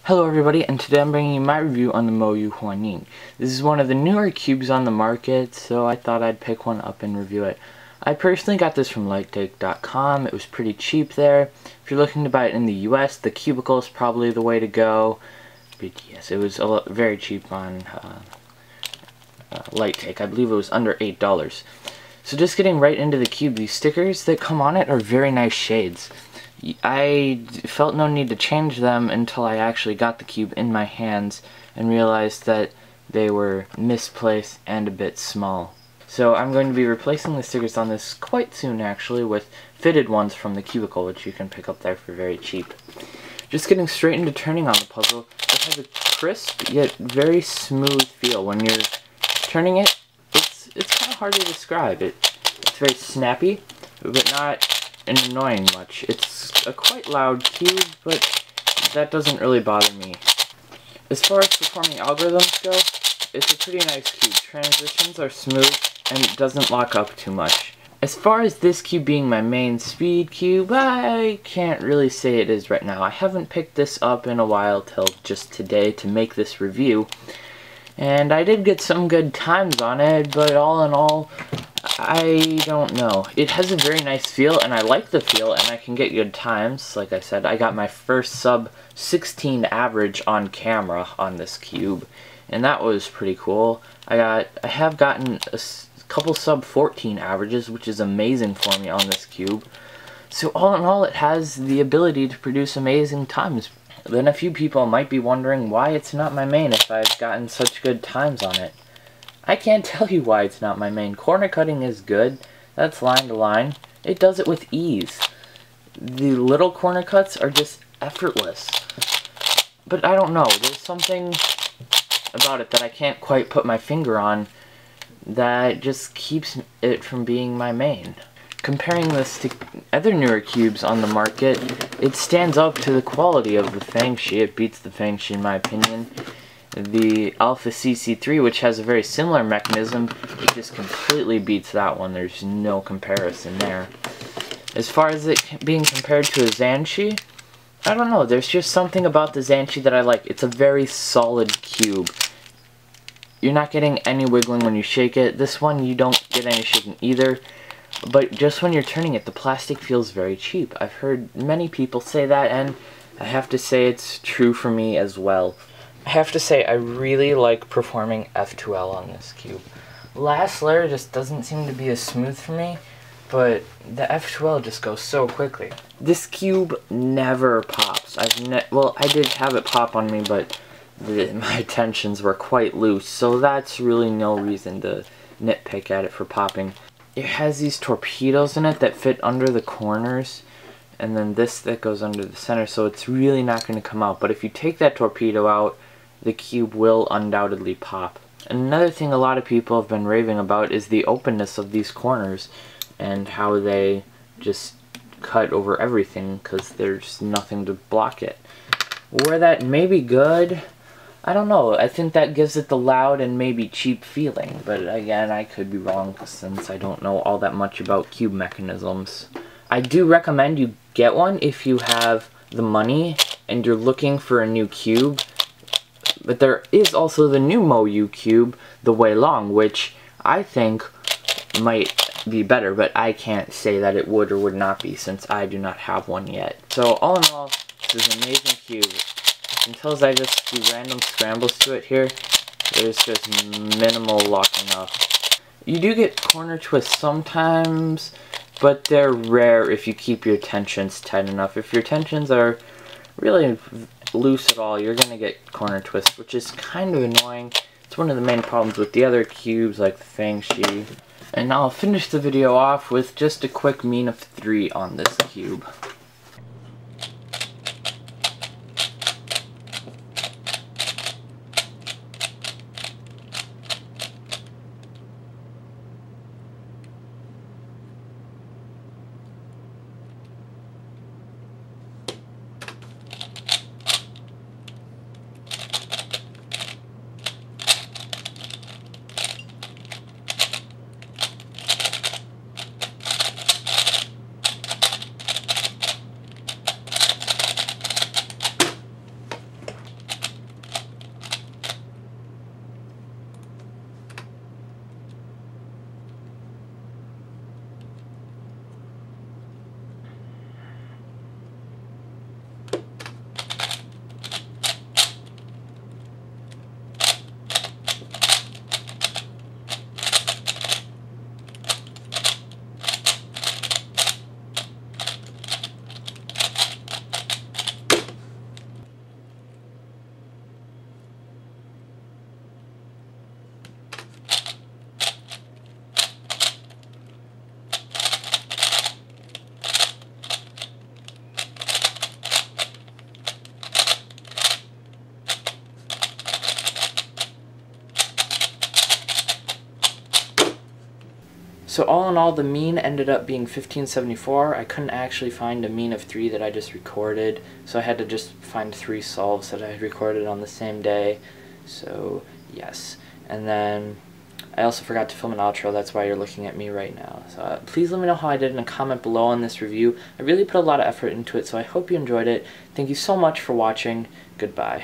Hello everybody, and today I'm bringing you my review on the MoYu HuanYing. This is one of the newer cubes on the market, so I thought I'd pick one up and review it. I personally got this from lighttake.com. It was pretty cheap there. If you're looking to buy it in the US, the cubicle is probably the way to go. But yes, it was very cheap on Lighttake. I believe it was under $8. So just getting right into the cube, these stickers that come on it are very nice shades. I felt no need to change them until I actually got the cube in my hands and realized that they were misplaced and a bit small. So I'm going to be replacing the stickers on this quite soon actually with fitted ones from the cubicle, which you can pick up there for very cheap. Just getting straight into turning on the puzzle, it has a crisp yet very smooth feel. When you're turning it, it's kind of hard to describe. It's very snappy, but not annoying much. It's a quite loud cube, but that doesn't really bother me. As far as performing algorithms go, it's a pretty nice cube. Transitions are smooth and it doesn't lock up too much. As far as this cube being my main speed cube, I can't really say it is right now. I haven't picked this up in a while till just today to make this review, and I did get some good times on it, but all in all, I don't know. It has a very nice feel, and I like the feel, and I can get good times. Like I said, I got my first sub 16 average on camera on this cube, and that was pretty cool. I have gotten a couple sub 14 averages, which is amazing for me on this cube. So all in all, it has the ability to produce amazing times. Then a few people might be wondering why it's not my main if I've gotten such good times on it. I can't tell you why it's not my main. Corner cutting is good. That's line to line. It does it with ease. The little corner cuts are just effortless. But I don't know. There's something about it that I can't quite put my finger on that just keeps it from being my main. Comparing this to other newer cubes on the market, it stands up to the quality of the Fangshi. It beats the Fangshi in my opinion. The Alpha CC3, which has a very similar mechanism, it just completely beats that one. There's no comparison there. As far as it being compared to a Zanshi, I don't know. There's just something about the Zanshi that I like. It's a very solid cube. You're not getting any wiggling when you shake it. This one, you don't get any shaking either. But just when you're turning it, the plastic feels very cheap. I've heard many people say that, and I have to say it's true for me as well. I have to say I really like performing F2L on this cube. Last layer just doesn't seem to be as smooth for me, but the F2L just goes so quickly. This cube never pops. Well, I did have it pop on me, but my tensions were quite loose, so that's really no reason to nitpick at it for popping. It has these torpedoes in it that fit under the corners, and then this that goes under the center, so it's really not going to come out. But if you take that torpedo out, the cube will undoubtedly pop. Another thing a lot of people have been raving about is the openness of these corners and how they just cut over everything because there's nothing to block it. Where that may be good, I don't know. I think that gives it the loud and maybe cheap feeling, but again, I could be wrong since I don't know all that much about cube mechanisms. I do recommend you get one if you have the money and you're looking for a new cube. But there is also the new MoYu cube, the HuanYing, which I think might be better, but I can't say that it would or would not be since I do not have one yet. So all in all, this is an amazing cube. Until I just do random scrambles to it here, there's just minimal locking up. You do get corner twists sometimes, but they're rare if you keep your tensions tight enough. If your tensions are really loose at all, you're going to get corner twists, which is kind of annoying. It's one of the main problems with the other cubes like the Fangshi. And I'll finish the video off with just a quick mean of 3 on this cube. So all in all, the mean ended up being 1574. I couldn't actually find a mean of 3 that I just recorded, so I had to just find 3 solves that I had recorded on the same day. So yes, and then I also forgot to film an outro. That's why you're looking at me right now. So please let me know how I did in a comment below on this review. I really put a lot of effort into it, so I hope you enjoyed it. Thank you so much for watching. Goodbye.